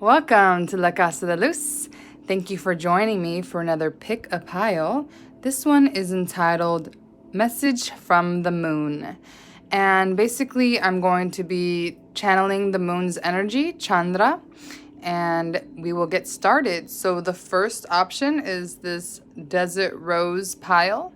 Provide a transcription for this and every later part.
Welcome to La Casa de Luz. Thank you for joining me for another pick a pile. This one is entitled Message from the Moon. And basically, I'm going to be channeling the moon's energy, Chandra, and we will get started. So the first option is this Desert Rose pile.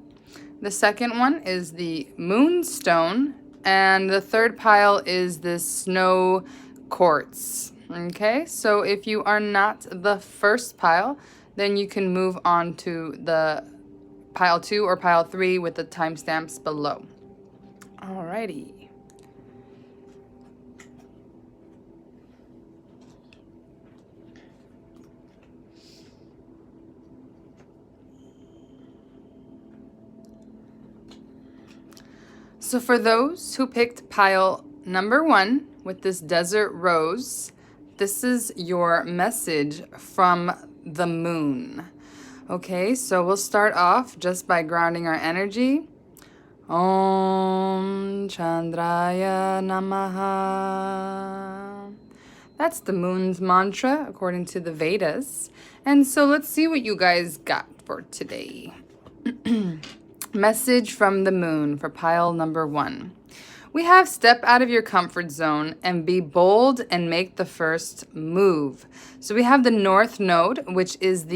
The second one is the Moonstone, and the third pile is this Snow Quartz. Okay, so if you are not the first pile, then you can move on to the pile 2 or pile 3 with the timestamps below. Alrighty. So for those who picked pile number 1 with this Desert Rose, this is your message from the moon. Okay, so we'll start off just by grounding our energy. Om Chandraya Namaha. That's the moon's mantra according to the Vedas. And so let's see what you guys got for today. Message from the moon for pile number 1. We have step out of your comfort zone and be bold and make the first move. So we have the north node, which is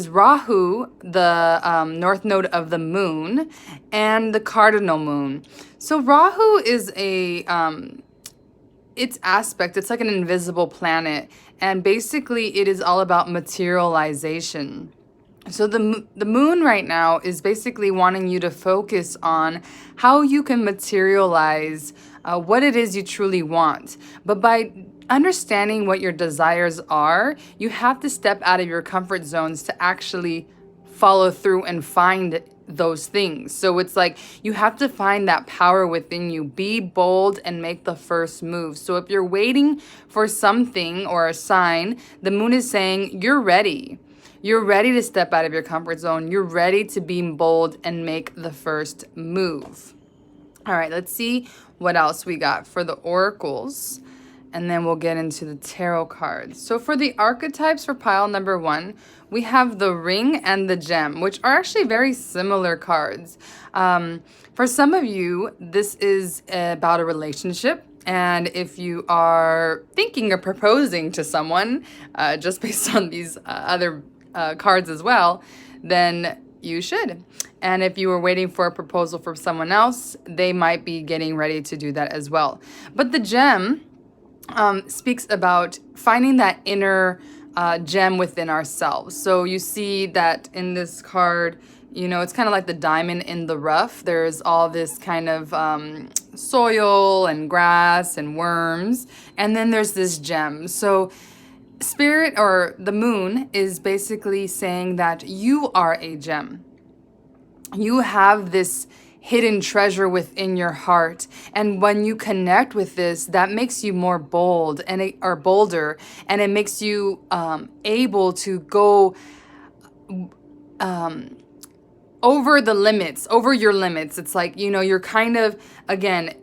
Rahu, the north node of the moon, and the cardinal moon. So Rahu is its aspect, it's like an invisible planet, and basically it is all about materialization. So the moon right now is basically wanting you to focus on how you can materialize what it is you truly want. But by understanding what your desires are, you have to step out of your comfort zones to actually follow through and find those things. So it's like you have to find that power within you. Be bold and make the first move. So if you're waiting for something or a sign, the moon is saying you're ready. You're ready to step out of your comfort zone. You're ready to be bold and make the first move. All right, let's see what else we got for the oracles, and then we'll get into the tarot cards. So for the archetypes for pile number 1, we have the ring and the gem, which are actually very similar cards. For some of you, this is about a relationship. And if you are thinking of proposing to someone, just based on these other cards as well, then you should. And if you were waiting for a proposal from someone else, they might be getting ready to do that as well. But the gem speaks about finding that inner gem within ourselves. So you see that in this card, you know, it's kind of like the diamond in the rough. There's all this kind of soil and grass and worms, and then there's this gem. So Spirit, or the moon, is basically saying that you are a gem. You have this hidden treasure within your heart, and when you connect with this, that makes you more bold or bolder, and it makes you able to go over the limits, over your limits. It's like, you know, you're kind of, again,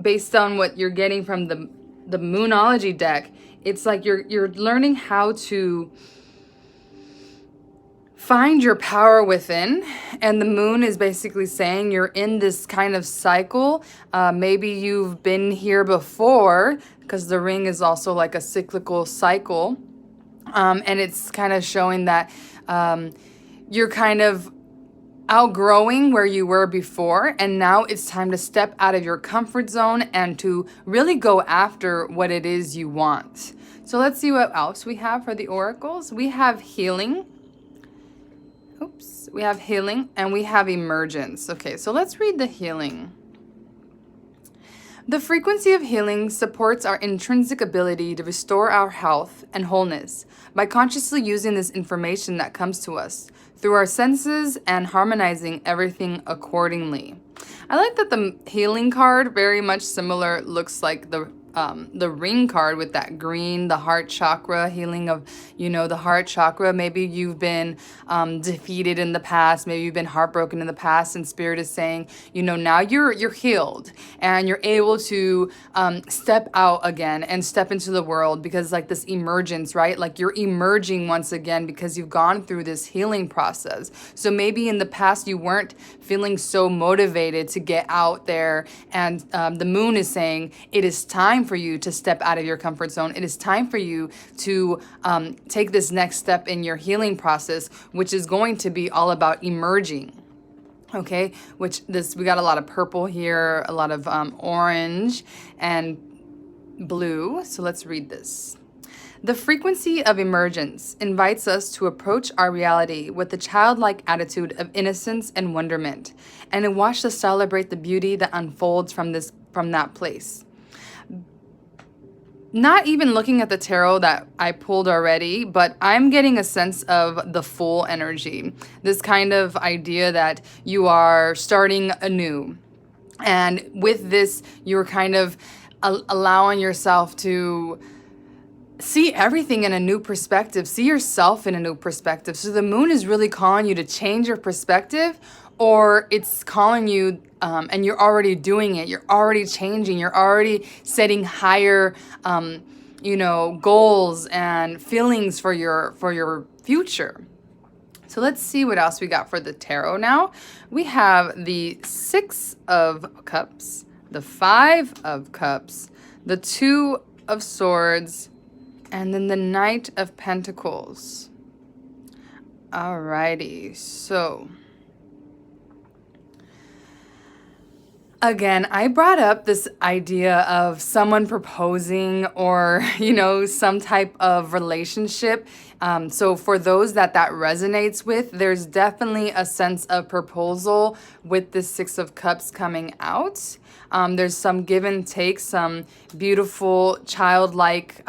based on what you're getting from the Moonology deck, it's like you're learning how to find your power within, and the moon is basically saying you're in this kind of cycle. Maybe you've been here before, because the ring is also like a cyclical cycle, and it's kind of showing that you're kind of outgrowing where you were before, and now it's time to step out of your comfort zone and to really go after what it is you want. So let's see what else we have for the oracles. We have healing. We have healing, and we have emergence. Okay, so let's read the healing. The frequency of healing supports our intrinsic ability to restore our health and wholeness by consciously using this information that comes to us through our senses and harmonizing everything accordingly. I like that the healing card very much similar looks like the the ring card with that green, the heart chakra, healing of, the heart chakra. Maybe you've been defeated in the past. Maybe you've been heartbroken in the past, and Spirit is saying, now you're healed and you're able to step out again and step into the world, because like this emergence, right? Like you're emerging once again because you've gone through this healing process. So maybe in the past you weren't feeling so motivated to get out there, and the moon is saying it is time for you to step out of your comfort zone. It is time for you to take this next step in your healing process, which is going to be all about emerging. Okay, we got a lot of purple here, a lot of orange and blue. So let's read this. The frequency of emergence invites us to approach our reality with a childlike attitude of innocence and wonderment, and to watch to celebrate the beauty that unfolds from that place. Not even looking at the tarot that I pulled already, but I'm getting a sense of the full energy. This kind of idea that you are starting anew. And with this, you're kind of allowing yourself to see everything in a new perspective, see yourself in a new perspective. So the moon is really calling you to change your perspective, or it's calling you, and you're already doing it. You're already changing. You're already setting higher, goals and feelings for your future. So let's see what else we got for the tarot now. We have the 6 of Cups, the 5 of Cups, the 2 of Swords, and then the Knight of Pentacles. Alrighty, so again, I brought up this idea of someone proposing, or, some type of relationship. So for those that resonates with, there's definitely a sense of proposal with the 6 of Cups coming out. There's some give and take, some beautiful childlike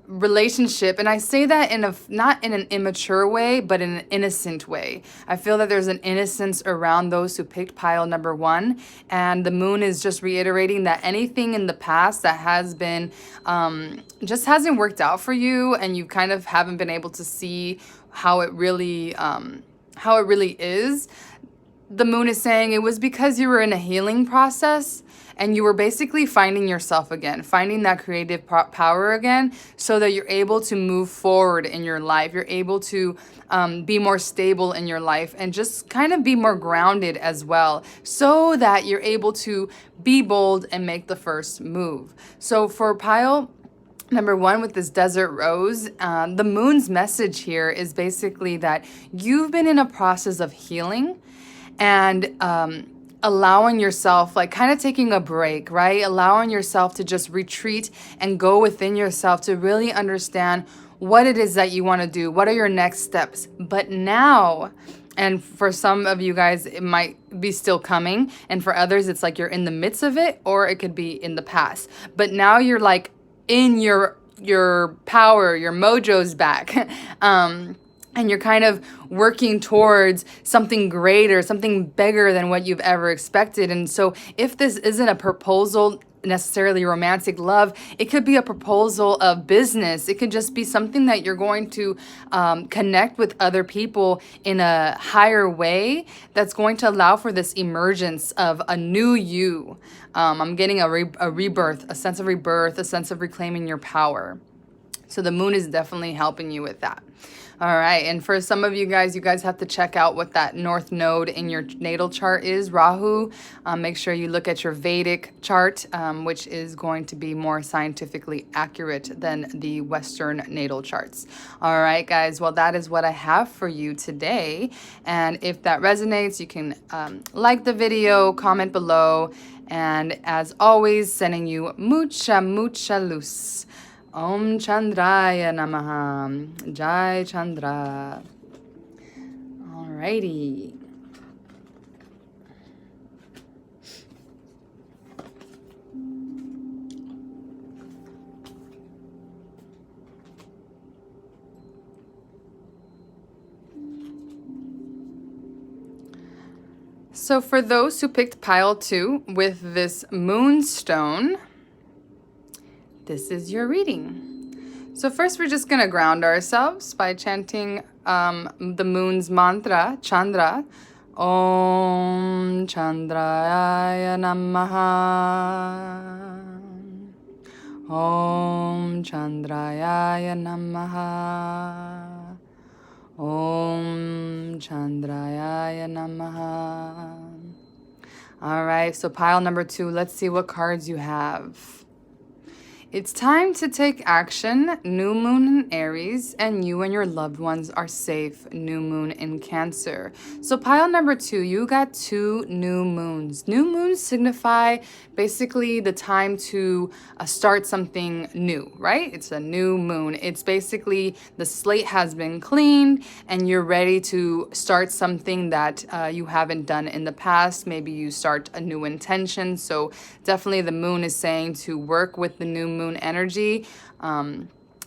relationship, and I say that not in an immature way, but in an innocent way. I feel that there's an innocence around those who picked pile number 1, and the moon is just reiterating that anything in the past that has been just hasn't worked out for you, and you kind of haven't been able to see how it really is. The moon is saying it was because you were in a healing process, and you were basically finding yourself again, finding that creative power again, so that you're able to move forward in your life. You're able to be more stable in your life, and just kind of be more grounded as well, so that you're able to be bold and make the first move. So for pile number 1 with this desert rose, the moon's message here is basically that you've been in a process of healing, and allowing yourself, like kind of taking a break, right? Allowing yourself to just retreat and go within yourself to really understand what it is that you want to do. What are your next steps? But now, and for some of you guys, it might be still coming. And for others, it's like you're in the midst of it, or it could be in the past. But now you're like in your power, your mojo's back. And you're kind of working towards something greater, something bigger than what you've ever expected. And so if this isn't a proposal, necessarily romantic love, it could be a proposal of business. It could just be something that you're going to connect with other people in a higher way that's going to allow for this emergence of a new you. I'm getting a rebirth, a sense of rebirth, a sense of reclaiming your power. So the moon is definitely helping you with that. All right, and for some of you guys have to check out what that north node in your natal chart is, Rahu. Make sure you look at your Vedic chart, which is going to be more scientifically accurate than the Western natal charts. All right, guys, well, that is what I have for you today. And if that resonates, you can like the video, comment below, and as always, sending you mucha luz. Om Chandraya Namaha. Jai Chandra. Alrighty. So for those who picked pile 2 with this Moonstone, this is your reading. So first we're just going to ground ourselves by chanting the moon's mantra, Chandra. Om Chandraya Namaha. Om Chandraya Namaha. Om Chandraya Namaha. All right, so pile number 2, let's see what cards you have. It's time to take action, new moon in Aries, and you and your loved ones are safe, new moon in Cancer. So pile number 2, you got 2 new moons. New moons signify basically the time to start something new, right? It's a new moon. It's basically the slate has been cleaned and you're ready to start something that you haven't done in the past. Maybe you start a new intention. So definitely the moon is saying to work with the new moon energy.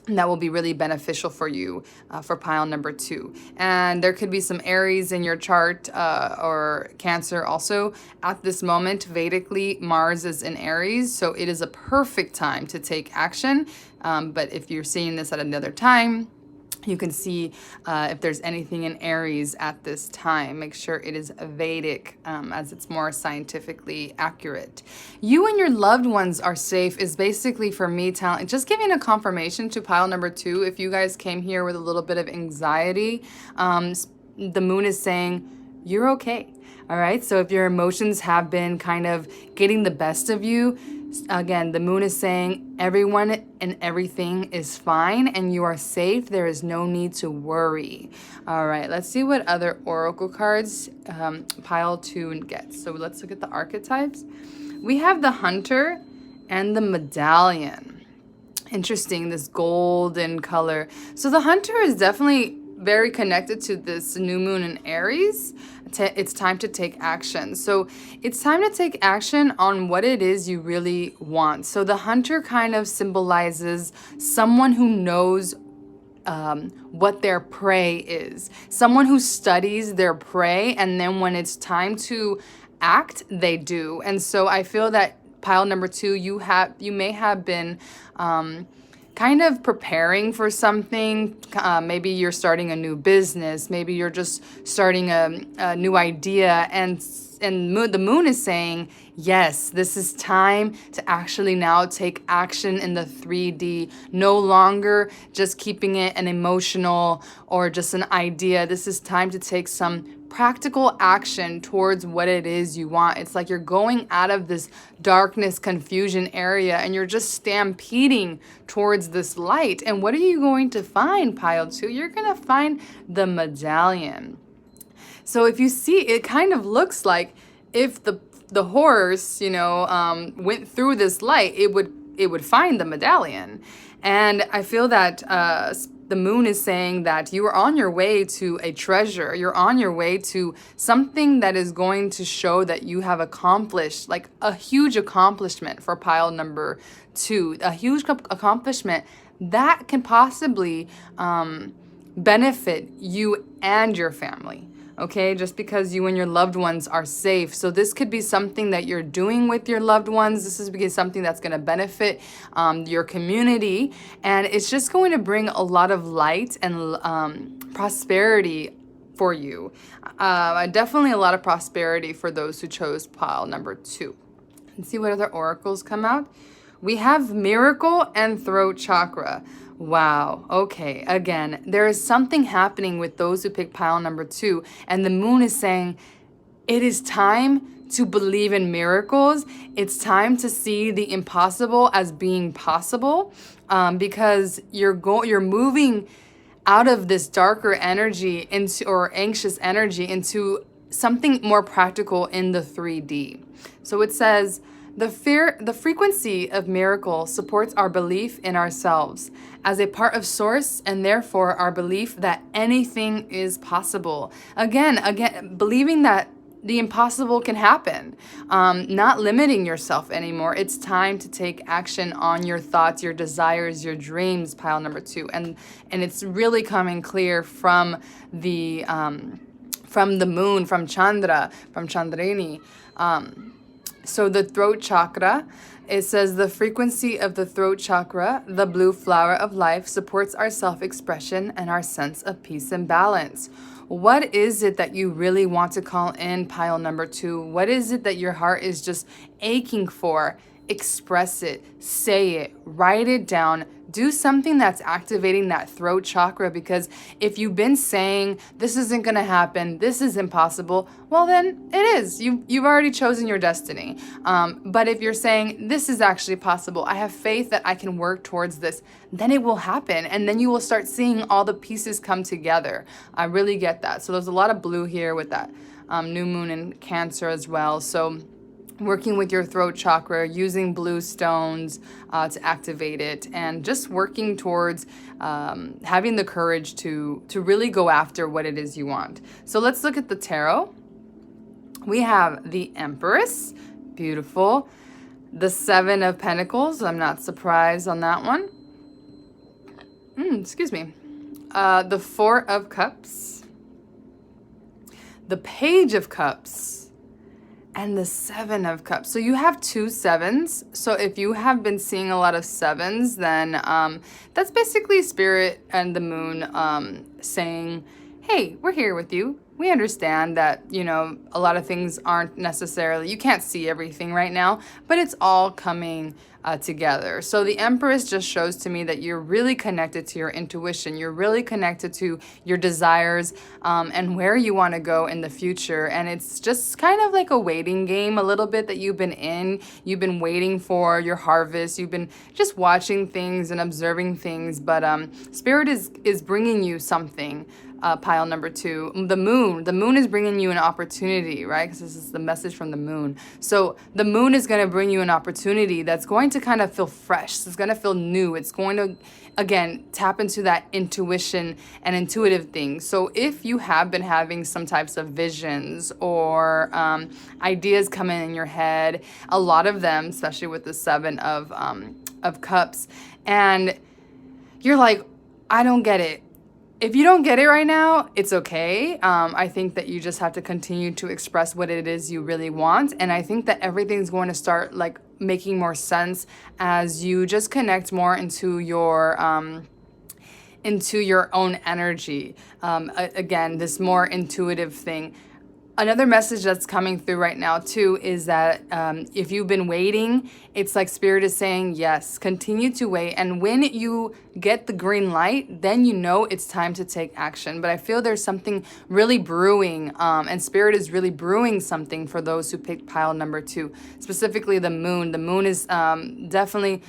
That will be really beneficial for you for pile number 2. And there could be some Aries in your chart or Cancer also. At this moment, Vedically, Mars is in Aries, so it is a perfect time to take action. But if you're seeing this at another time, you can see if there's anything in Aries at this time. Make sure it is Vedic as it's more scientifically accurate. You and your loved ones are safe is basically for me telling, just giving a confirmation to pile number 2. If you guys came here with a little bit of anxiety, the moon is saying you're okay. All right. So if your emotions have been kind of getting the best of you, again, the moon is saying everyone and everything is fine and you are safe. There is no need to worry. All right, let's see what other oracle cards pile 2 gets. So let's look at the archetypes. We have the Hunter and the Medallion. Interesting, this golden color. So the Hunter is definitely very connected to this new moon in Aries. It's time to take action. So it's time to take action on what it is you really want. So the Hunter kind of symbolizes someone who knows what their prey is. Someone who studies their prey, and then when it's time to act, they do. And so I feel that pile number 2, you may have been kind of preparing for something. Maybe you're starting a new business. Maybe you're just starting a new idea. And the moon is saying, yes, this is time to actually now take action in the 3D. No longer just keeping it an emotional or just an idea. This is time to take some practical action towards what it is you want. It's like you're going out of this darkness, confusion area and you're just stampeding towards this light. And what are you going to find, pile 2? You're going to find the Medallion. So if you see, it kind of looks like if the horse, went through this light, it would find the Medallion. And I feel that the moon is saying that you are on your way to a treasure. You're on your way to something that is going to show that you have accomplished, like a huge accomplishment for pile number 2, a huge accomplishment that can possibly benefit you and your family. Okay, just because you and your loved ones are safe. So this could be something that you're doing with your loved ones. This is because something that's going to benefit your community. And it's just going to bring a lot of light and prosperity for you. Definitely a lot of prosperity for those who chose pile number 2. Let's see what other oracles come out. We have Miracle and Throat Chakra. Wow. Okay. Again, there is something happening with those who pick pile number 2. And the moon is saying it is time to believe in miracles. It's time to see the impossible as being possible because you're moving out of this darker energy or anxious energy into something more practical in the 3D. So it says, the frequency of miracle supports our belief in ourselves as a part of source and therefore our belief that anything is possible. Again, believing that the impossible can happen, not limiting yourself anymore. It's time to take action on your thoughts, your desires, your dreams, pile number 2. And it's really coming clear from the moon, from Chandra, from Chandrini. So the throat chakra, It says the frequency of the throat chakra, the blue flower of life, supports our self-expression and our sense of peace and balance. What is it that you really want to call in, pile number 2? What is it that your heart is just aching for? Express it, say it, write it down, do something that's activating that throat chakra, because if you've been saying this isn't going to happen, this is impossible, well then it is. You've already chosen your destiny. But if you're saying this is actually possible, I have faith that I can work towards this, then it will happen, and then you will start seeing all the pieces come together. I really get that. So there's a lot of blue here with that new moon in Cancer as well. So working with your throat chakra, using blue stones to activate it, and just working towards having the courage to really go after what it is you want. So let's look at the tarot. We have the Empress, beautiful. The Seven of Pentacles, I'm not surprised on that one. Excuse me. The Four of Cups. The Page of Cups. And the Seven of Cups. So you have 2 sevens. So if you have been seeing a lot of sevens, then that's basically Spirit and the Moon saying, hey, we're here with you. We understand that, you know, a lot of things aren't necessarily, you can't see everything right now, but it's all coming together. So the Empress just shows to me that you're really connected to your intuition. You're really connected to your desires and where you want to go in the future. And it's just kind of like a waiting game a little bit that you've been in. You've been waiting for your harvest. You've been just watching things and observing things. But Spirit is bringing you something. Pile number 2, the moon is bringing you an opportunity, right? Because this is the message from the moon. So the moon is going to bring you an opportunity that's going to kind of feel fresh. It's going to feel new. It's going to, again, tap into that intuition and intuitive things. So if you have been having some types of visions or ideas coming in your head, a lot of them, especially with the Seven of Cups, and you're like, I don't get it. If you don't get it right now, it's okay. I think that you just have to continue to express what it is you really want. And I think that everything's going to start like making more sense as you just connect more into your own energy. Again, this more intuitive thing. Another message that's coming through right now too is that if you've been waiting, it's like Spirit is saying, yes, continue to wait. And when you get the green light, then you know it's time to take action. But I feel there's something really brewing, and Spirit is really brewing something for those who picked pile number 2, specifically the moon. The moon is definitely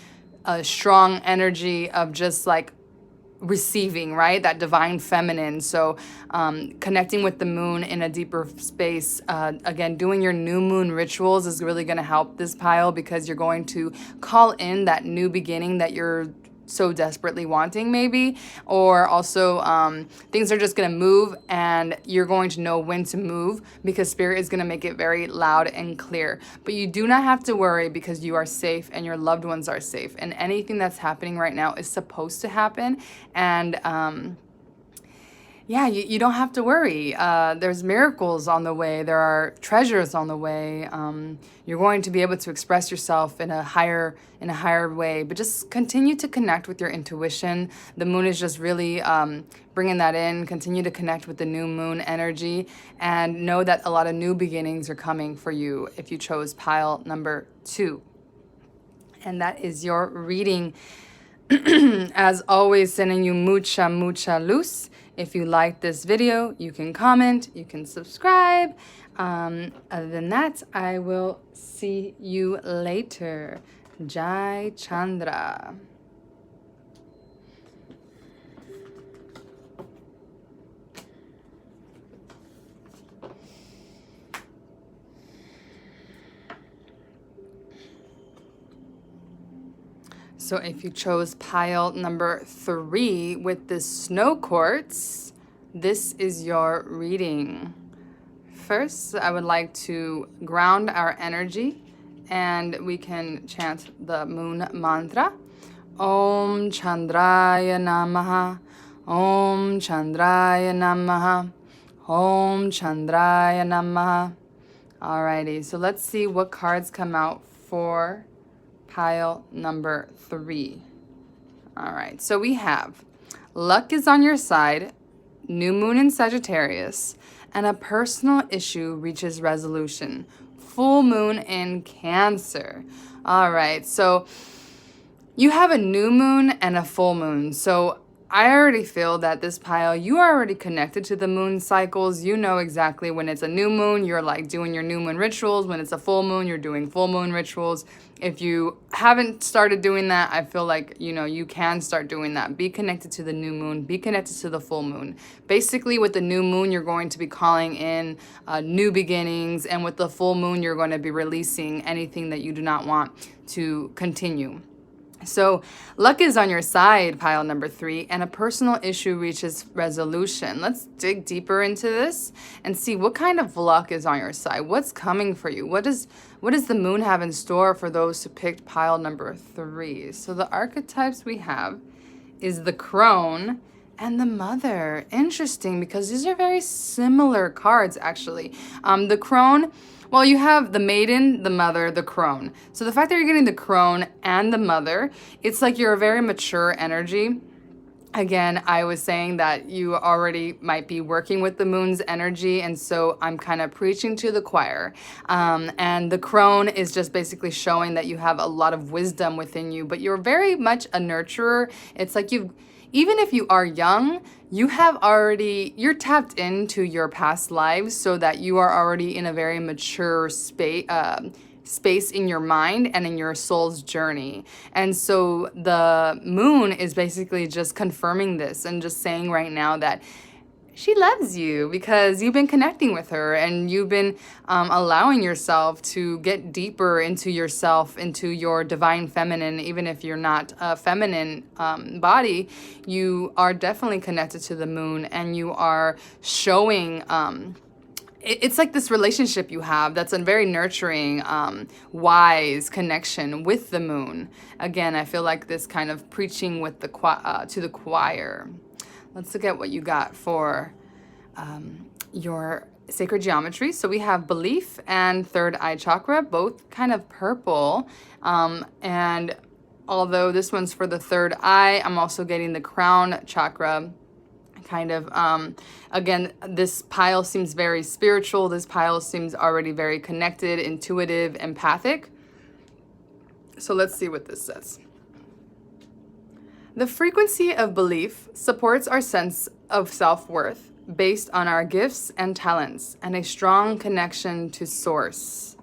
a strong energy of just like receiving, right? That divine feminine. So connecting with the moon in a deeper space. Again, doing your new moon rituals is really going to help this pile, because you're going to call in that new beginning that you're so desperately wanting, maybe. Or also things are just going to move, and you're going to know when to move, because Spirit is going to make it very loud and clear. But you do not have to worry, because you are safe and your loved ones are safe, and anything that's happening right now is supposed to happen. And yeah, you don't have to worry. There's miracles on the way. There are treasures on the way. You're going to be able to express yourself in a higher way. But just continue to connect with your intuition. The moon is just really bringing that in. Continue to connect with the new moon energy, and know that a lot of new beginnings are coming for you if you chose pile number 2. And that is your reading. As always, sending you mucha luz. If you like this video, you can comment, you can subscribe. Other than that, I will see you later. Jai Chandra. So if you chose pile number 3 with this snow quartz, this is your reading. First, I would like to ground our energy, and we can chant the moon mantra. Om Chandraya Namaha. Om Chandraya Namaha. Om Chandraya Namaha. Alrighty, so let's see what cards come out for pile number 3. All right, so we have luck is on your side, new moon in Sagittarius, and a personal issue reaches resolution. Full moon in Cancer. All right, so you have a new moon and a full moon. So I already feel that this pile, you are already connected to the moon cycles. You know exactly when it's a new moon, you're like doing your new moon rituals. When it's a full moon, you're doing full moon rituals. If you haven't started doing that, I feel like, you can start doing that. Be connected to the new moon. Be connected to the full moon. Basically, with the new moon, you're going to be calling in new beginnings. And with the full moon, you're going to be releasing anything that you do not want to continue. So luck is on your side, pile number 3, and a personal issue reaches resolution. Let's dig deeper into this and see what kind of luck is on your side. What's coming for you? What does the moon have in store for those who picked pile number 3? So the archetypes we have is the crone and the mother. Interesting, because these are very similar cards, actually. The crone, well, you have the maiden, the mother, the crone. So the fact that you're getting the crone and the mother, it's like you're a very mature energy. Again, I was saying that you already might be working with the moon's energy, and so I'm kind of preaching to the choir. And the crone is just basically showing that you have a lot of wisdom within you, but you're very much a nurturer. It's like even if you are young, you're tapped into your past lives so that you are already in a very mature space in your mind and in your soul's journey. And so the moon is basically just confirming this and just saying right now that she loves you because you've been connecting with her and you've been allowing yourself to get deeper into yourself, into your divine feminine. Even if you're not a feminine body, you are definitely connected to the moon, and you are showing it's like this relationship you have that's a very nurturing, wise connection with the moon. Again, I feel like this kind of preaching with to the choir. Let's look at what you got for your sacred geometry. So we have belief and third eye chakra, both kind of purple. And although this one's for the third eye, I'm also getting the crown chakra. Kind of, again, this pile seems very spiritual. This pile seems already very connected, intuitive, empathic. So let's see what this says. The frequency of belief supports our sense of self-worth based on our gifts and talents and a strong connection to source.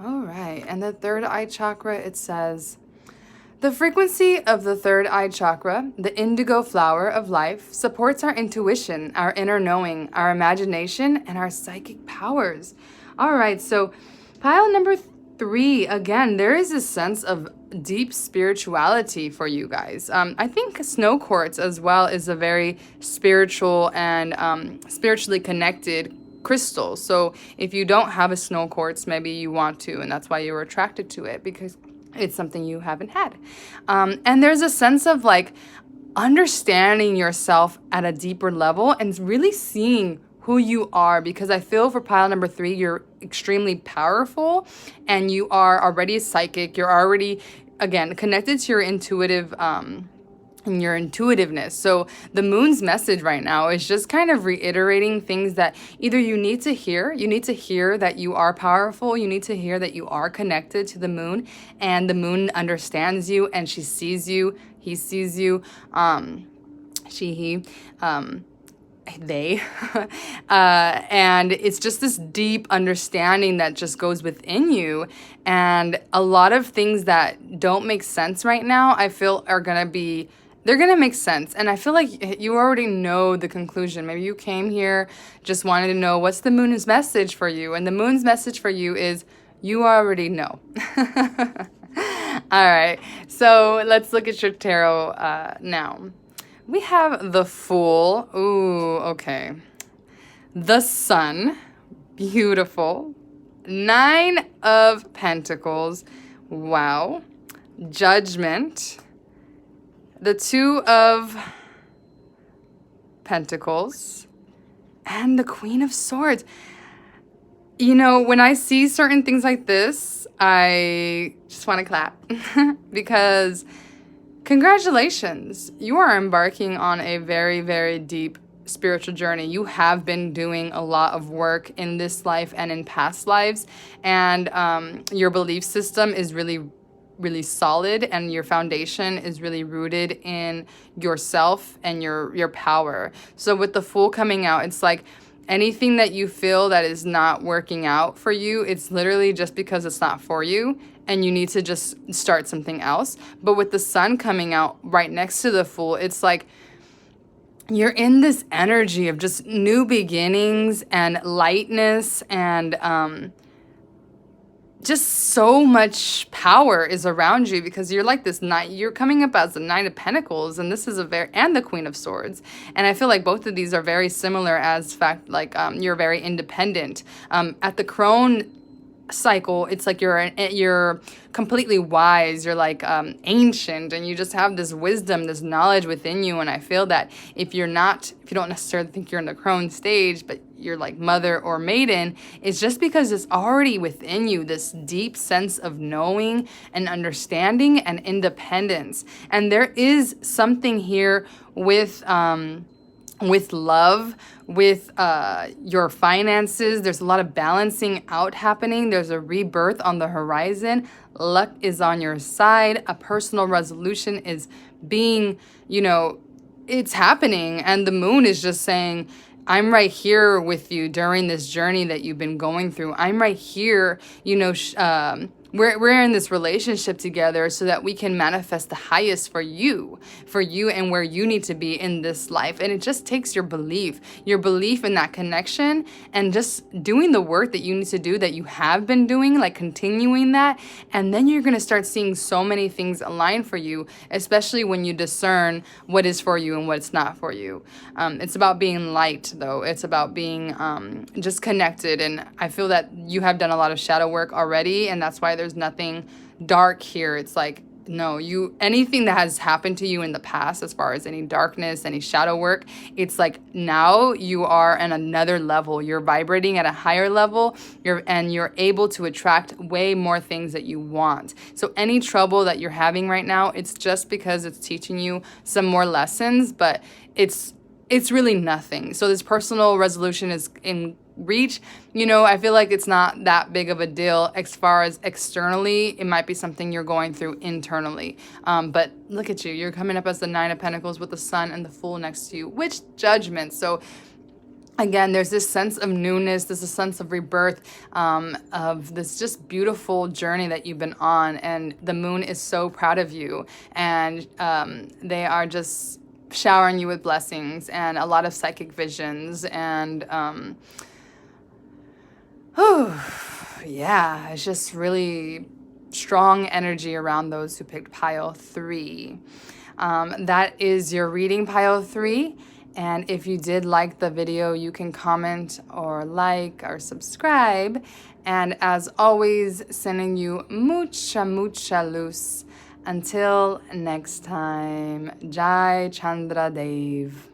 All right, and the third eye chakra, it says, the frequency of the third eye chakra, the indigo flower of life, supports our intuition, our inner knowing, our imagination, and our psychic powers. All right, so pile number 3, again, there is a sense of deep spirituality for you guys. I think snow quartz as well is a very spiritual and spiritually connected crystal. So if you don't have a snow quartz, maybe you want to, and that's why you were attracted to it, because it's something you haven't had. And there's a sense of like understanding yourself at a deeper level and really seeing who you are, because I feel for pile number 3, you're extremely powerful and you are already psychic. You're already, again, connected to your intuitive and your intuitiveness. So the moon's message right now is just kind of reiterating things that either you need to hear. You need to hear that you are powerful. You need to hear that you are connected to the moon, and the moon understands you and she sees you. He sees you. She, he. They. And it's just this deep understanding that just goes within you. And a lot of things that don't make sense right now, I feel they're going to make sense. And I feel like you already know the conclusion. Maybe you came here just wanting to know what's the moon's message for you. And the moon's message for you is you already know. All right. So let's look at your tarot now. We have the Fool. Ooh, okay. The Sun. Beautiful. 9 of Pentacles. Wow. Judgment. The 2 of Pentacles. And the Queen of Swords. You know, when I see certain things like this, I just want to clap because congratulations. You are embarking on a very, very deep spiritual journey. You have been doing a lot of work in this life and in past lives, and your belief system is really solid, and your foundation is really rooted in yourself and your power. So with the Fool coming out, it's like anything that you feel that is not working out for you, it's literally just because it's not for you and you need to just start something else. But with the Sun coming out right next to the Fool, it's like you're in this energy of just new beginnings and lightness, and just so much power is around you because you're like this knight. You're coming up as the Knight of Pentacles, and this is and the Queen of Swords. And I feel like both of these are very similar as fact, like you're very independent. At the Crone cycle, it's like you're completely wise. You're like ancient, and you just have this wisdom, this knowledge within you. And I feel that if you don't necessarily think you're in the Crone stage, but you're like Mother or Maiden, it's just because it's already within you, this deep sense of knowing and understanding and independence. And there is something here with love, with your finances. There's a lot of balancing out happening. There's a rebirth on the horizon. Luck is on your side. A personal resolution is being, it's happening. And the Moon is just saying, I'm right here with you during this journey that you've been going through. I'm right here, we're in this relationship together so that we can manifest the highest for you and where you need to be in this life. And it just takes your belief in that connection, and just doing the work that you need to do that you have been doing, like continuing that. And then you're going to start seeing so many things align for you, especially when you discern what is for you and what's not for you. It's about being light, though. It's about being just connected. And I feel that you have done a lot of shadow work already, and that's why there's nothing dark here. It's like, no, anything that has happened to you in the past, as far as any darkness, any shadow work, it's like now you are at another level. You're vibrating at a higher level, and you're able to attract way more things that you want. So any trouble that you're having right now, it's just because it's teaching you some more lessons, but it's really nothing. So this personal resolution is in reach. I feel like it's not that big of a deal as far as externally. It might be something you're going through internally. But look at you. You're coming up as the Nine of Pentacles with the Sun and the Fool next to you, which judgment. So again, there's this sense of newness, there's a sense of rebirth, of this just beautiful journey that you've been on. And the Moon is so proud of you. And they are just showering you with blessings and a lot of psychic visions. And yeah, it's just really strong energy around those who picked pile 3. That is your reading, pile 3. And if you did like the video, you can comment or like or subscribe. And as always, sending you mucha luz. Until next time, Jai Chandra Dev.